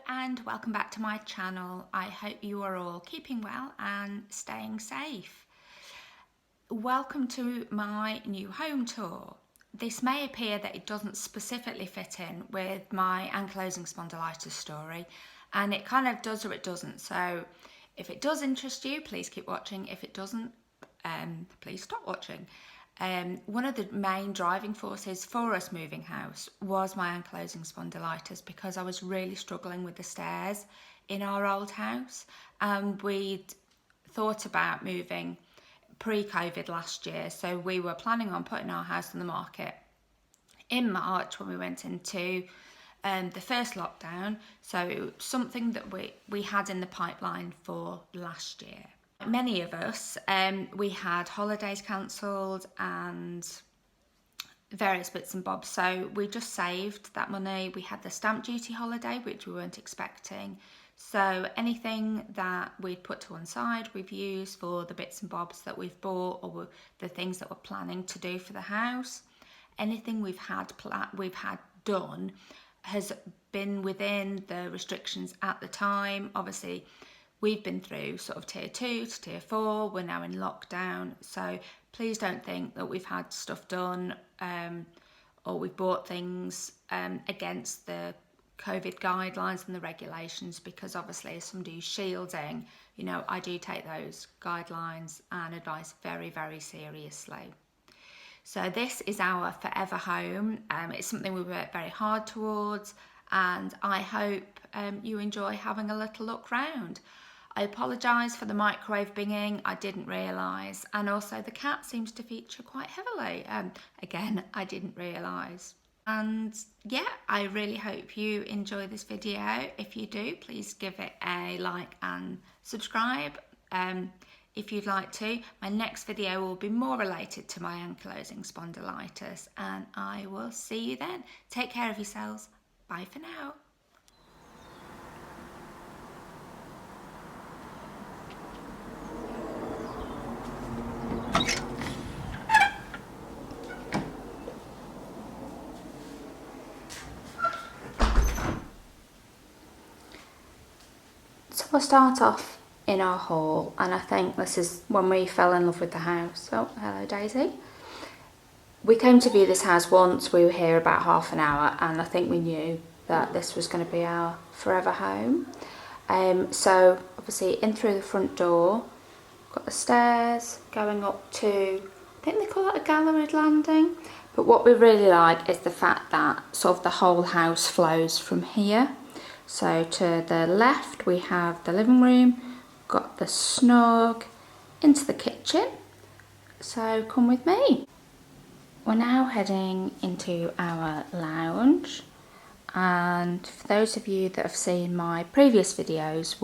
And welcome back to my channel. I hope you are all keeping well and staying safe. Welcome to my new home tour. This may appear that it doesn't specifically fit in with my ankylosing spondylitis story, and it kind of does or it doesn't. So if it does interest you, please keep watching. If it doesn't, please stop watching. One of the main driving forces for us moving house was my ankylosing spondylitis, because I was really struggling with the stairs in our old house, and we'd thought about moving pre-COVID last year, so we were planning on putting our house on the market in March when we went into the first lockdown. So something that we had in the pipeline for last year. Many of us, we had holidays cancelled and various bits and bobs, so we just saved that money. We had the stamp duty holiday, which we weren't expecting, so anything that we'd put to one side we've used for the bits and bobs that we've bought, or the things that we're planning to do for the house. Anything we've had done has been within the restrictions at the time. Obviously we've been through sort of tier 2 to tier 4, we're now in lockdown, so please don't think that we've had stuff done or we've bought things against the COVID guidelines and the regulations, because obviously as somebody who's shielding, you know, I do take those guidelines and advice very, very seriously. So this is our forever home. It's something we work very hard towards, and I hope you enjoy having a little look round. I apologise for the microwave binging, I didn't realise, and also the cat seems to feature quite heavily. Again, I didn't realise. And yeah, I really hope you enjoy this video. If you do, please give it a like and subscribe if you'd like to. My next video will be more related to my ankylosing spondylitis, and I will see you then. Take care of yourselves. Bye for now. So we'll start off in our hall, and I think this is when we fell in love with the house. Oh, hello Daisy. We came to view this house once, we were here about half an hour, and I think we knew that this was going to be our forever home. So obviously in through the front door, got the stairs going up to, I think they call it a galleried landing, but what we really like is the fact that sort of the whole house flows from here. So to the left we have the living room, got the snug into the kitchen, so come with me. We're now heading into our lounge, and for those of you that have seen my previous videos,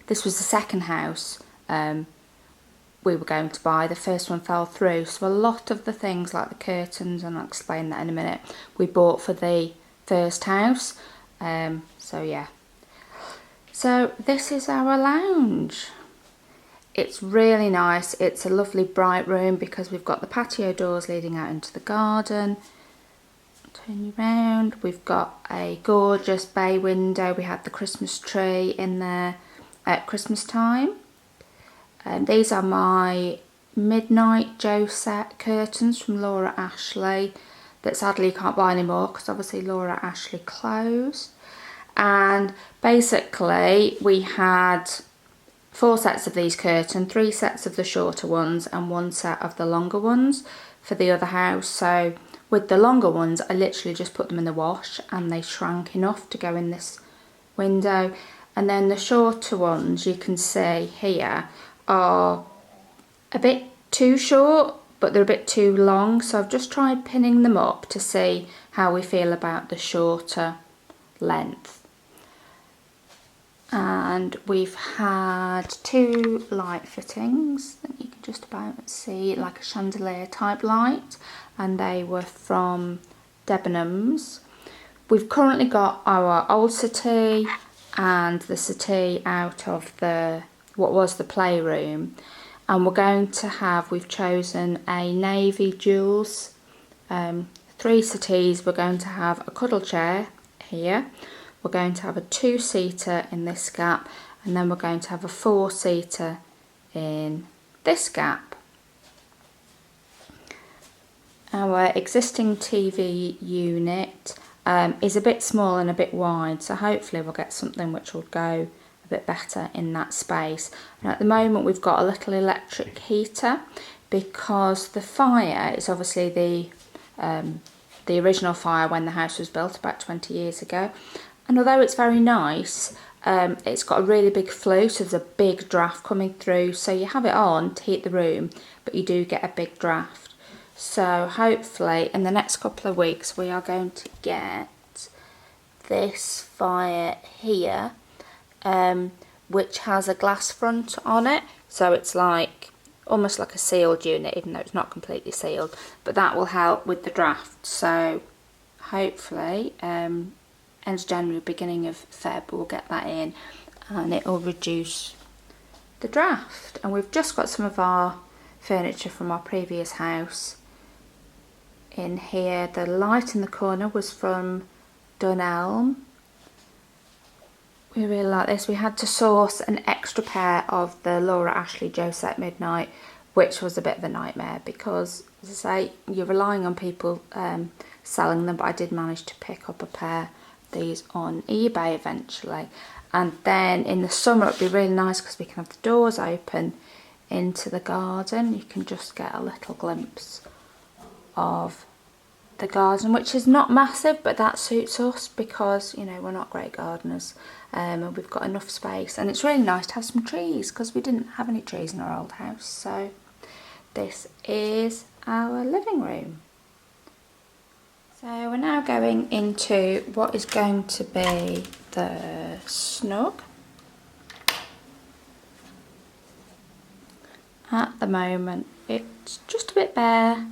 this was the second house we were going to buy. The first one fell through, so a lot of the things like the curtains, and I'll explain that in a minute, we bought for the first house. So yeah, so this is our lounge. It's really nice. It's a lovely bright room because we've got the patio doors leading out into the garden. Turn you round. We've got a gorgeous bay window. We had the Christmas tree in there at Christmas time. These are my Midnight Joe set curtains from Laura Ashley that sadly you can't buy anymore because obviously Laura Ashley closed. And basically we had 4 sets of these curtains, 3 sets of the shorter ones and 1 set of the longer ones for the other house. So with the longer ones I literally just put them in the wash and they shrank enough to go in this window, and then the shorter ones you can see here are a bit too short, but they're a bit too long, so I've just tried pinning them up to see how we feel about the shorter length. And we've had 2 light fittings that you can just about see, like a chandelier type light, and they were from Debenhams. We've currently got our old settee and the settee out of what was the playroom, and we've chosen a navy jewels 3 settees. We're going to have a cuddle chair here. we're going to have a 2-seater in this gap, and then we're going to have a 4-seater in this gap. Our existing TV unit is a bit small and a bit wide, so hopefully we'll get something which will go a bit better in that space. And at the moment we've got a little electric heater because the fire is obviously the original fire when the house was built about 20 years ago, and although it's very nice, it's got a really big flue, so there's a big draft coming through, so you have it on to heat the room, but you do get a big draft. So hopefully in the next couple of weeks we are going to get this fire here, which has a glass front on it, so it's like almost like a sealed unit, even though it's not completely sealed, but that will help with the draft. So hopefully end of January, beginning of Feb, we'll get that in and it will reduce the draft. And we've just got some of our furniture from our previous house in here. The light in the corner was from Dunelm. We really like this. We had to source an extra pair of the Laura Ashley Josette Midnight, which was a bit of a nightmare because, as I say, you're relying on people selling them, but I did manage to pick up a pair of these on eBay eventually. And then in the summer it'd be really nice because we can have the doors open into the garden. You can just get a little glimpse of the garden, which is not massive, but that suits us because, you know, we're not great gardeners, and we've got enough space, and it's really nice to have some trees because we didn't have any trees in our old house. So this is our living room. So we're now going into what is going to be the snug. At the moment it's just a bit bare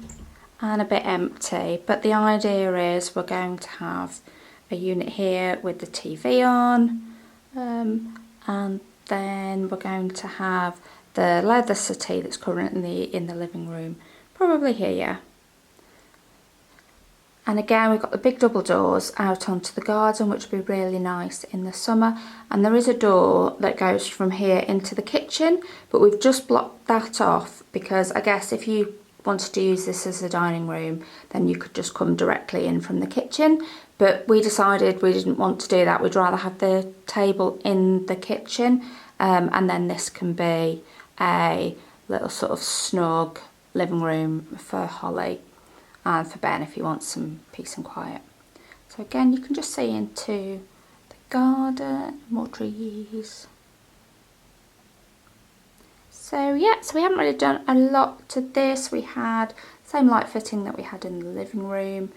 and a bit empty, but the idea is we're going to have a unit here with the TV on, and then we're going to have the leather settee that's currently in the living room probably here. And again we've got the big double doors out onto the garden, which would be really nice in the summer, and there is a door that goes from here into the kitchen, but we've just blocked that off because I guess if you wanted to use this as a dining room then you could just come directly in from the kitchen, but we decided we didn't want to do that. We'd rather have the table in the kitchen, and then this can be a little sort of snug living room for Holly and for Ben if he wants some peace and quiet. So again you can just see into the garden, more trees. So yeah, so we haven't really done a lot to this. We had the same light fitting that we had in the living room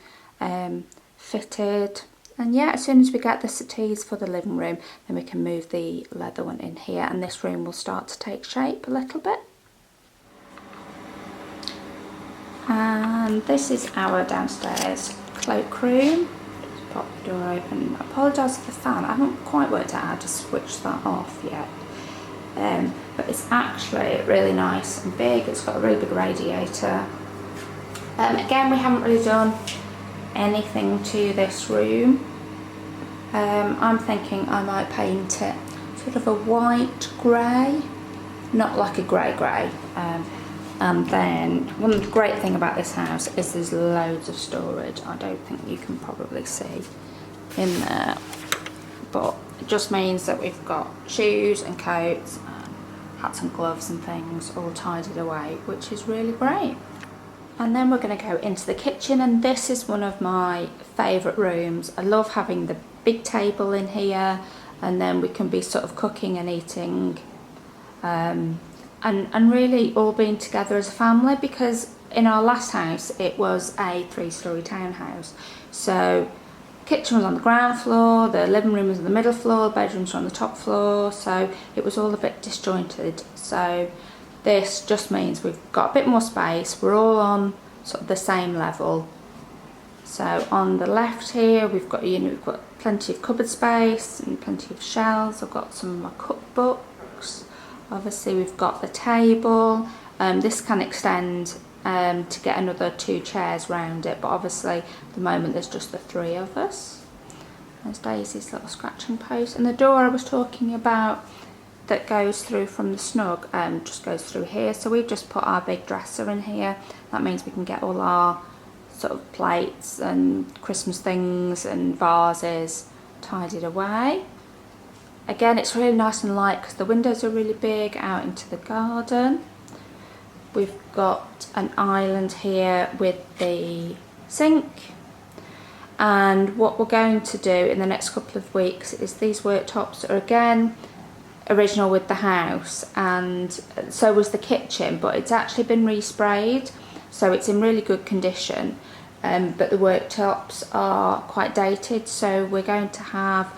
fitted, and yeah, as soon as we get the settees for the living room then we can move the leather one in here and this room will start to take shape a little bit. And this is our downstairs cloakroom. Just pop the door open. I apologise for the fan, I haven't quite worked out how to switch that off yet. But it's actually really nice and big. It's got a really big radiator. Again, we haven't really done anything to this room. I'm thinking I might paint it sort of a white grey, not like a grey. And then one great thing about this house is there's loads of storage. I don't think you can probably see in there, but it just means that we've got shoes and coats and hats and gloves and things all tidied away, which is really great. And then we're going to go into the kitchen, and this is one of my favourite rooms. I love having the big table in here, and then we can be sort of cooking and eating, and really all being together as a family, because in our last house it was a 3-storey townhouse. So kitchen was on the ground floor, the living room was on the middle floor, bedrooms were on the top floor, so it was all a bit disjointed. So this just means we've got a bit more space, we're all on sort of the same level. So on the left here we've got, you know, we've got plenty of cupboard space and plenty of shelves. I've got some of my cookbooks. Obviously we've got the table. This can extend to get another 2 chairs round it, but obviously at the moment there's just the 3 of us. There's Daisy's little scratching post, and the door I was talking about that goes through from the snug just goes through here. So we've just put our big dresser in here. That means we can get all our sort of plates and Christmas things and vases tidied away. Again, it's really nice and light because the windows are really big out into the garden. We've got an island here with the sink, and what we're going to do in the next couple of weeks is these worktops are again original with the house, and so was the kitchen, but it's actually been resprayed, so it's in really good condition, but the worktops are quite dated, so we're going to have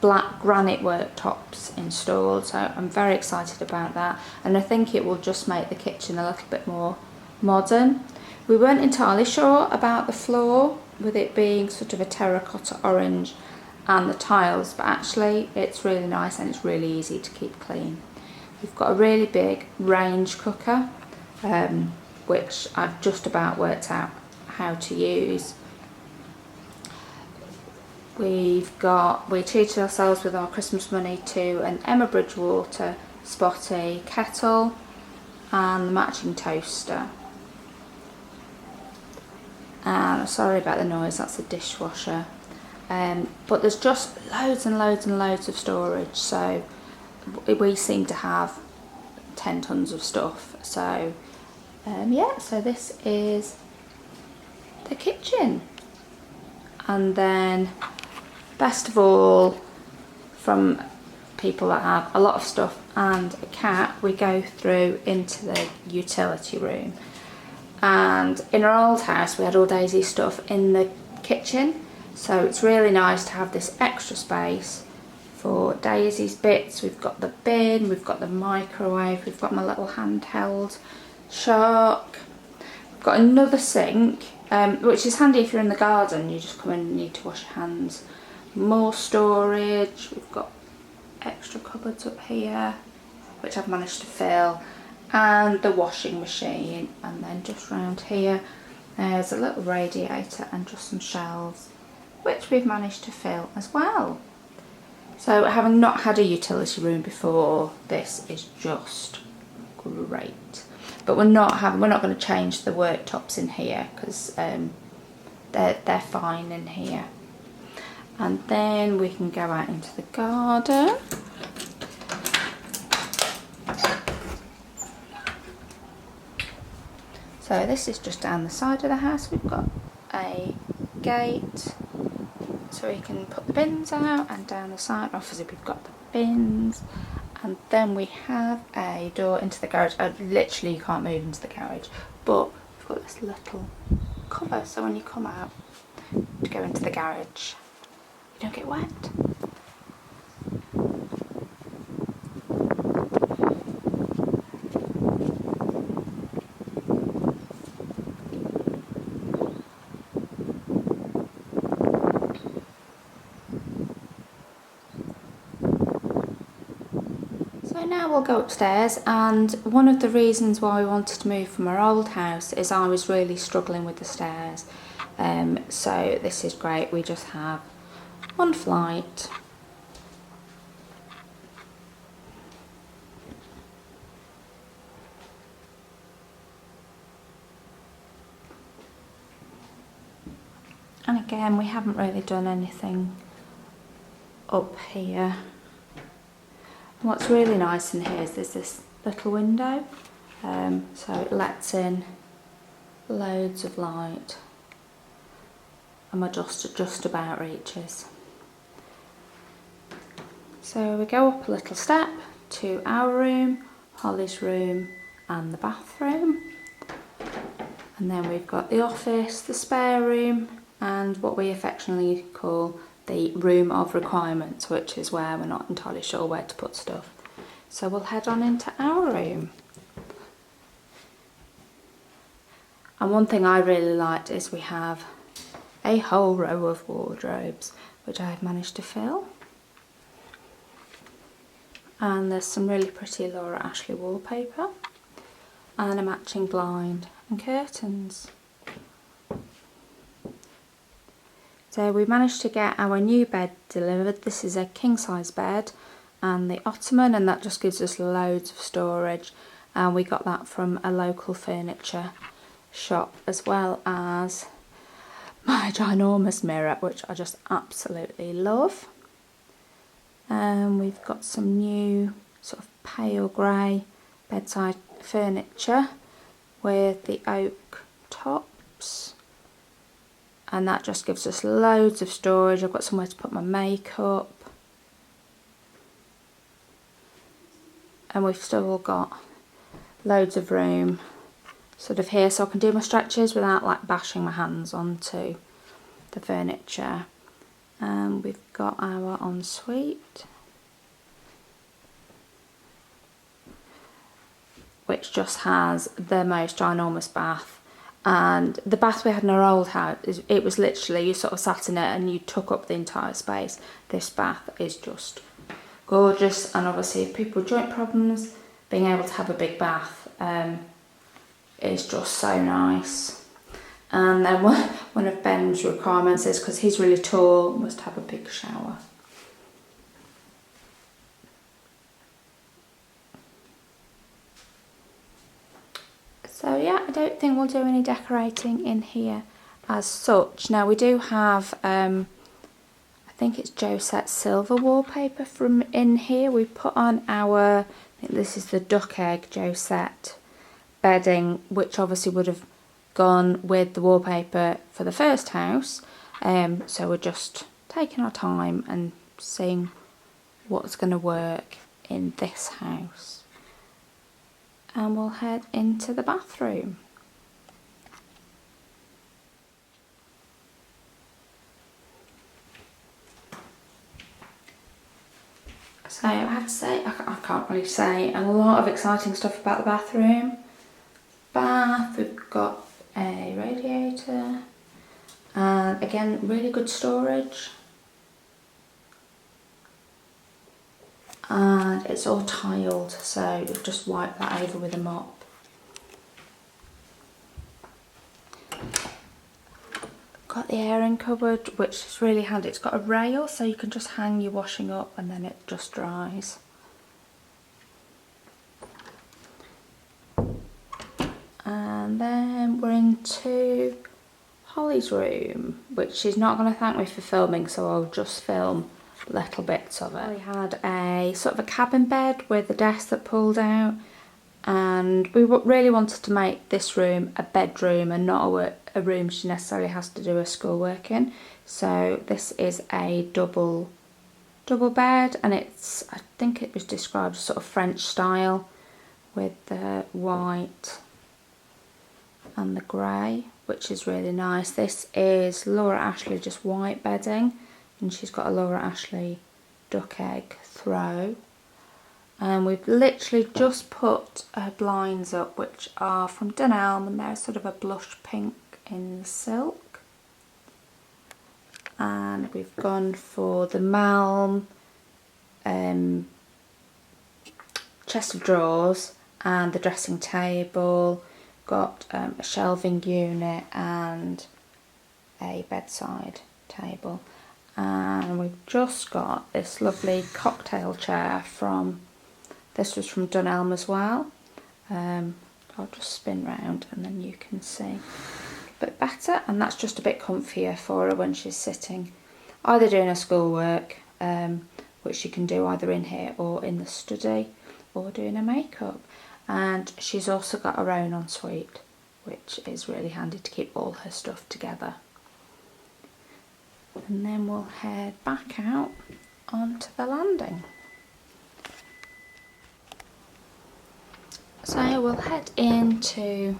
black granite worktops installed, so I'm very excited about that, and I think it will just make the kitchen a little bit more modern. We weren't entirely sure about the floor, with it being sort of a terracotta orange and the tiles, but actually it's really nice and it's really easy to keep clean. We've got a really big range cooker, which I've just about worked out how to use. We treated ourselves with our Christmas money to an Emma Bridgewater Spotty kettle and the matching toaster. And sorry about the noise, that's a dishwasher. But there's just loads and loads and loads of storage, so we seem to have 10 tons of stuff. So yeah, so this is the kitchen. And then best of all, from people that have a lot of stuff and a cat, we go through into the utility room. And in our old house we had all Daisy's stuff in the kitchen, so it's really nice to have this extra space for Daisy's bits. We've got the bin, we've got the microwave, we've got my little handheld shark, we've got another sink, which is handy if you're in the garden, you just come in and need to wash your hands. More storage, we've got extra cupboards up here which I've managed to fill, and the washing machine, and then just round here there's a little radiator and just some shelves which we've managed to fill as well. So having not had a utility room before, this is just great. But we're not going to change the worktops in here because they're fine in here. And then we can go out into the garden. So this is just down the side of the house. We've got a gate so we can put the bins out, and down the side opposite we've got the bins, and then we have a door into the garage. Literally you can't move into the garage, but we've got this little cover so when you come out to go into the garage you don't get wet. So now we'll go upstairs, and one of the reasons why we wanted to move from our old house is I was really struggling with the stairs. So this is great, we just have one flight. And again, we haven't really done anything up here. What's really nice in here is there's this little window, so it lets in loads of light, and my duster just about reaches. So we go up a little step to our room, Holly's room and the bathroom, and then we've got the office, the spare room, and what we affectionately call the room of requirements, which is where we're not entirely sure where to put stuff. So we'll head on into our room. And one thing I really liked is we have a whole row of wardrobes which I have managed to fill, and there's some really pretty Laura Ashley wallpaper and a matching blind and curtains. So we managed to get our new bed delivered. This is a king size bed and the ottoman, and that just gives us loads of storage, and we got that from a local furniture shop, as well as my ginormous mirror, which I just absolutely love. We've got some new sort of pale grey bedside furniture with the oak tops, and that just gives us loads of storage. I've got somewhere to put my makeup, and we've still got loads of room sort of here, so I can do my stretches without like bashing my hands onto the furniture. And we've got our ensuite, which just has the most ginormous bath. And the bath we had in our old house, it was literally, you sort of sat in it and you took up the entire space. This bath is just gorgeous, and obviously if people with joint problems, being able to have a big bath is just so nice. And then one of Ben's requirements is, because he's really tall, must have a big shower. So yeah, I don't think we'll do any decorating in here as such. Now we do have, I think it's Josette silver wallpaper from in here. We put on our, I think this is the duck egg Josette bedding, which obviously would have gone with the wallpaper for the first house. So we're just taking our time and seeing what's going to work in this house. And we'll head into the bathroom. So I have to say, I can't really say a lot of exciting stuff about the bathroom. Bath, we've got a radiator, and again, really good storage. And it's all tiled, so we've just wiped that over with a mop. Got the airing cupboard, which is really handy. It's got a rail, so you can just hang your washing up and then it just dries. And then we're into Holly's room, which she's not going to thank me for filming, so I'll just film little bits of it. We had a sort of a cabin bed with a desk that pulled out, and we really wanted to make this room a bedroom and not a room she necessarily has to do her schoolwork in. So this is a double bed, and it's, I think it was described as sort of French style with the white and the grey, which is really nice. This is Laura Ashley just white bedding, and she's got a Laura Ashley duck egg throw. And we've literally just put her blinds up, which are from Dunelm, and they're sort of a blush pink in silk. And we've gone for the Malm chest of drawers and the dressing table. Got a shelving unit and a bedside table. And we've just got this lovely cocktail chair from, this was from Dunelm as well. I'll just spin round and then you can see a bit better, and that's just a bit comfier for her when she's sitting either doing her schoolwork, which she can do either in here or in the study, or doing her makeup. And she's also got her own ensuite, which is really handy to keep all her stuff together. And then we'll head back out onto the landing. So we'll head into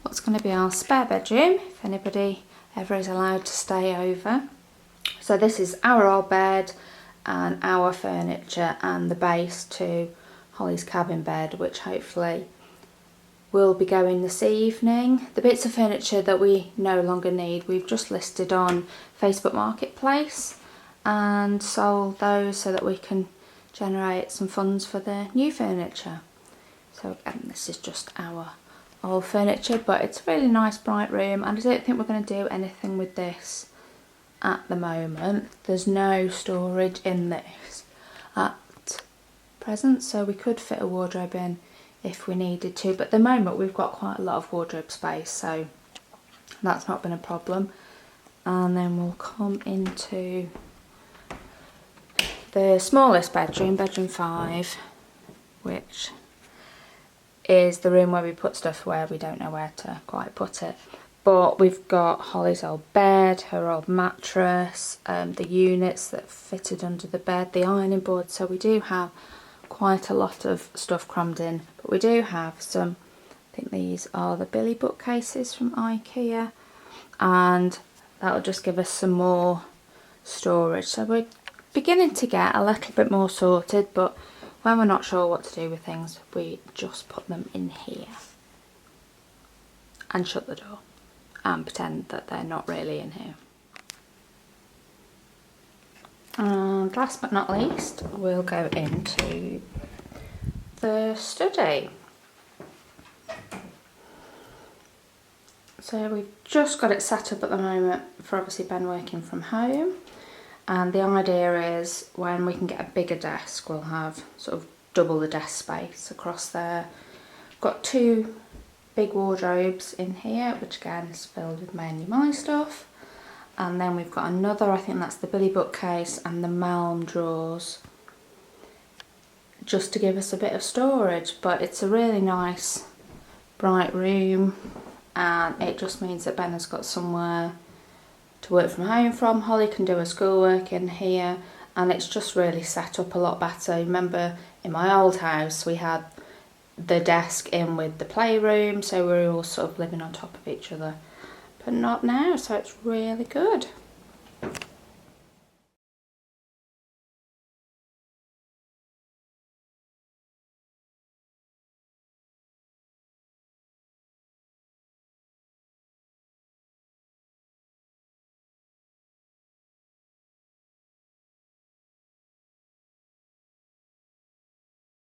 what's going to be our spare bedroom, if anybody ever is allowed to stay over. So this is our old bed and our furniture and the base to Holly's cabin bed, which hopefully will be going this evening. The bits of furniture that we no longer need, we've just listed on Facebook Marketplace and sold those so that we can generate some funds for the new furniture. So again, this is just our old furniture, but it's a really nice bright room, and I don't think we're going to do anything with this at the moment. There's no storage in this at present, so we could fit a wardrobe in if we needed to, but at the moment we've got quite a lot of wardrobe space, so that's not been a problem. And then we'll come into the smallest bedroom, bedroom 5, which is the room where we put stuff where we don't know where to quite put it. But we've got Holly's old bed, her old mattress, the units that fitted under the bed, the ironing board, so we do have quite a lot of stuff crammed in. But we do have some, I think these are the Billy bookcases from IKEA, and that'll just give us some more storage. So we're beginning to get a little bit more sorted, but when we're not sure what to do with things, we just put them in here and shut the door and pretend that they're not really in here. And last but not least, we'll go into the study. So we've just got it set up at the moment for obviously Ben working from home, and the idea is when we can get a bigger desk, we'll have sort of double the desk space across there. Got 2 big wardrobes in here, which again is filled with mainly my stuff, and then we've got another, I think that's the Billy bookcase and the Malm drawers, just to give us a bit of storage. But it's a really nice bright room, and it just means that Ben has got somewhere to work from home from. Holly can do her schoolwork in here, and it's just really set up a lot better. Remember in my old house we had the desk in with the playroom, so we were all sort of living on top of each other, but not now, so it's really good.